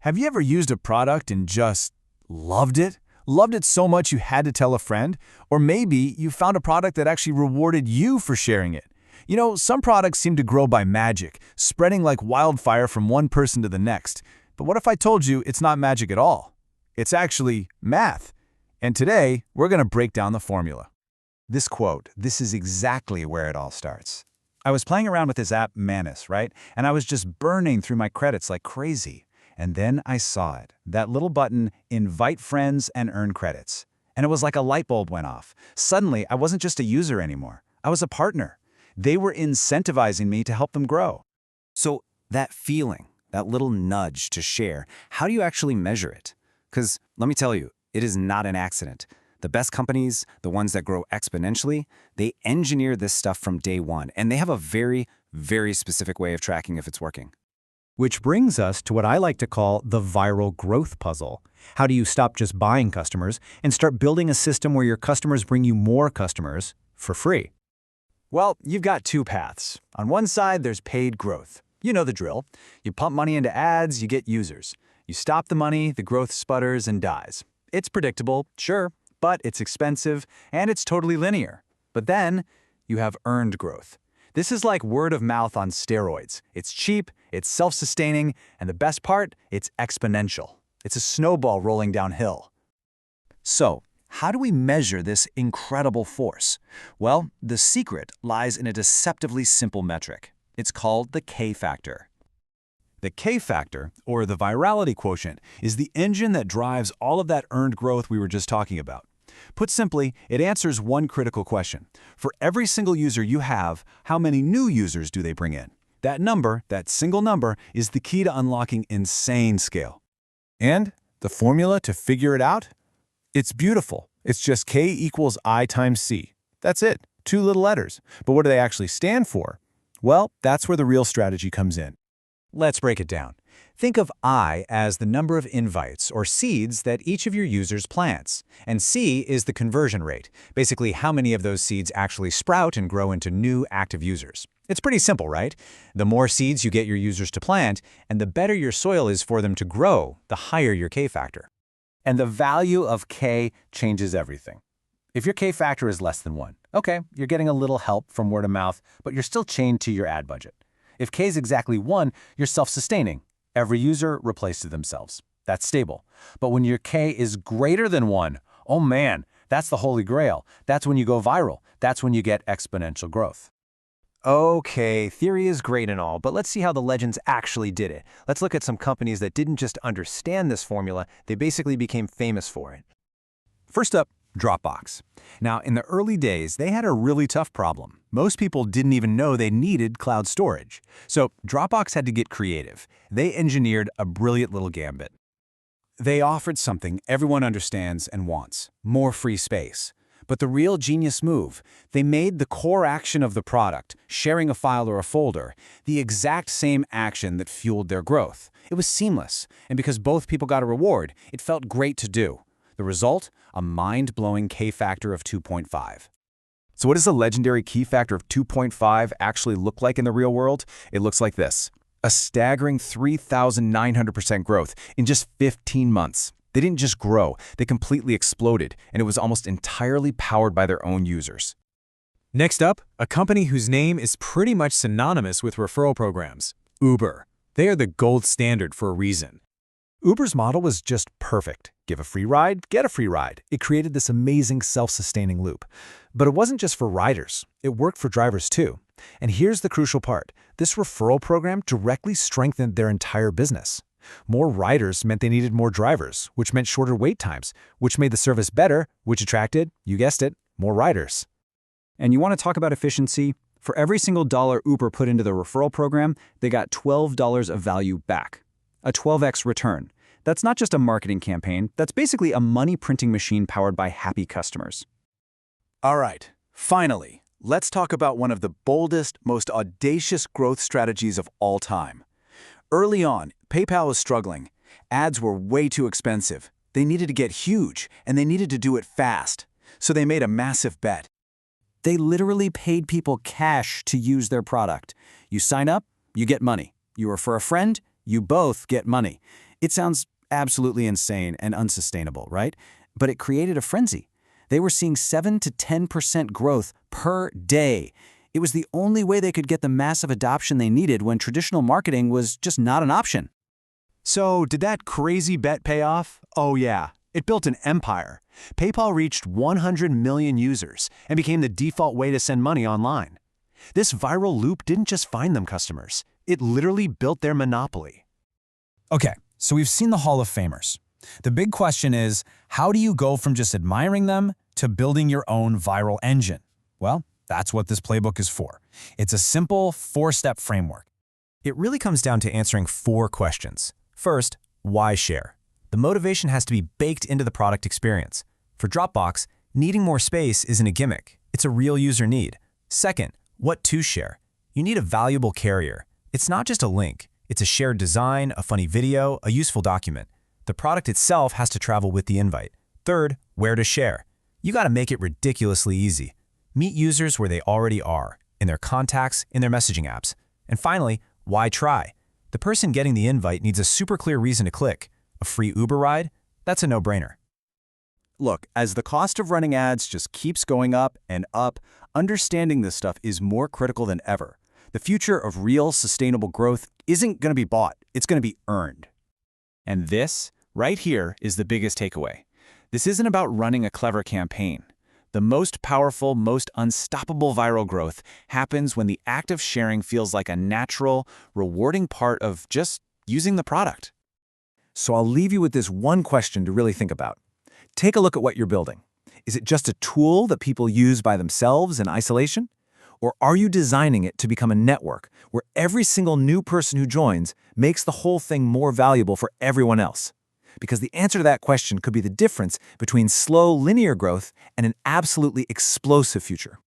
Have you ever used a product and just loved it? Loved it so much you had to tell a friend? Or maybe you found a product that actually rewarded you for sharing it. You know, some products seem to grow by magic, spreading like wildfire from one person to the next. But what if I told you it's not magic at all? It's actually math. And today, we're going to break down the formula. This quote, this is exactly where it all starts. I was playing around with this app, Manus, right? And I was just burning through my credits like crazy. And then I saw it, that little button, invite friends and earn credits. And it was like a light bulb went off. Suddenly, I wasn't just a user anymore. I was a partner. They were incentivizing me to help them grow. So that feeling, that little nudge to share, how do you actually measure it? Because let me tell you, it is not an accident. The best companies, the ones that grow exponentially, they engineer this stuff from day one, and they have a very, very specific way of tracking if it's working. Which brings us to what I like to call the viral growth puzzle. How do you stop just buying customers and start building a system where your customers bring you more customers for free? Well, you've got two paths. On one side, there's paid growth. You know the drill. You pump money into ads, you get users. You stop the money, the growth sputters and dies. It's predictable, sure, but it's expensive and it's totally linear. But then you have earned growth. This is like word of mouth on steroids. It's cheap, it's self-sustaining, and the best part, it's exponential. It's a snowball rolling downhill. So, how do we measure this incredible force? Well, the secret lies in a deceptively simple metric. It's called the K factor. The K factor, or the virality quotient, is the engine that drives all of that earned growth we were just talking about. Put simply, it answers one critical question. For every single user you have, how many new users do they bring in? That number, that single number, is the key to unlocking insane scale. And the formula to figure it out? It's beautiful. It's just K equals I times C. That's it. 2 little letters. But what do they actually stand for? Well, that's where the real strategy comes in. Let's break it down. Think of I as the number of invites or seeds that each of your users plants, and C is the conversion rate, basically how many of those seeds actually sprout and grow into new active users. It's pretty simple, right? The more seeds you get your users to plant, and the better your soil is for them to grow, the higher your K factor. And the value of K changes everything. If your K factor is less than 1, okay, you're getting a little help from word of mouth, but you're still chained to your ad budget. If K is exactly 1, you're self-sustaining. Every user replaces themselves. That's stable. But when your K is greater than 1, oh man, that's the holy grail. That's when you go viral. That's when you get exponential growth. Okay, theory is great and all, but let's see how the legends actually did it. Let's look at some companies that didn't just understand this formula, they basically became famous for it. First up, Dropbox. Now, in the early days, they had a really tough problem. Most people didn't even know they needed cloud storage. So Dropbox had to get creative. They engineered a brilliant little gambit. They offered something everyone understands and wants, more free space. But the real genius move, they made the core action of the product, sharing a file or a folder, the exact same action that fueled their growth. It was seamless, and because both people got a reward, it felt great to do. The result? A mind-blowing K factor of 2.5. So what does a legendary key factor of 2.5 actually look like in the real world? It looks like this. A staggering 3,900% growth in just 15 months. They didn't just grow, they completely exploded, and it was almost entirely powered by their own users. Next up, a company whose name is pretty much synonymous with referral programs, Uber. They are the gold standard for a reason. Uber's model was just perfect. Give a free ride, get a free ride. It created this amazing self-sustaining loop. But it wasn't just for riders. It worked for drivers too. And here's the crucial part. This referral program directly strengthened their entire business. More riders meant they needed more drivers, which meant shorter wait times, which made the service better, which attracted, you guessed it, more riders. And you want to talk about efficiency? For every single dollar Uber put into the referral program, they got $12 of value back. A 12x return. That's not just a marketing campaign, that's basically a money printing machine powered by happy customers. All right, finally, let's talk about one of the boldest, most audacious growth strategies of all time. Early on, PayPal was struggling. Ads were way too expensive. They needed to get huge, and they needed to do it fast. So they made a massive bet. They literally paid people cash to use their product. You sign up, you get money. You refer a friend, you both get money. It sounds absolutely insane and unsustainable, right? But it created a frenzy. They were seeing 7 to 10% growth per day. It was the only way they could get the massive adoption they needed when traditional marketing was just not an option. So, did that crazy bet pay off? Oh yeah, it built an empire. PayPal reached 100 million users and became the default way to send money online. This viral loop didn't just find them customers, it literally built their monopoly. Okay, so we've seen the Hall of Famers. The big question is, how do you go from just admiring them to building your own viral engine? Well, that's what this playbook is for. It's a simple 4-step framework. It really comes down to answering 4 questions. First, why share? The motivation has to be baked into the product experience. For Dropbox, needing more space isn't a gimmick. It's a real user need. Second, what to share? You need a valuable carrier. It's not just a link. It's a shared design, a funny video, a useful document. The product itself has to travel with the invite. Third, where to share? You got to make it ridiculously easy. Meet users where they already are, in their contacts, in their messaging apps. And finally, why try? The person getting the invite needs a super clear reason to click. A free Uber ride? That's a no-brainer. Look, as the cost of running ads just keeps going up and up, understanding this stuff is more critical than ever. The future of real, sustainable growth isn't going to be bought. It's going to be earned. And this, right here, is the biggest takeaway. This isn't about running a clever campaign. The most powerful, most unstoppable viral growth happens when the act of sharing feels like a natural, rewarding part of just using the product. So I'll leave you with this one question to really think about. Take a look at what you're building. Is it just a tool that people use by themselves in isolation? Or are you designing it to become a network where every single new person who joins makes the whole thing more valuable for everyone else? Because the answer to that question could be the difference between slow linear growth and an absolutely explosive future.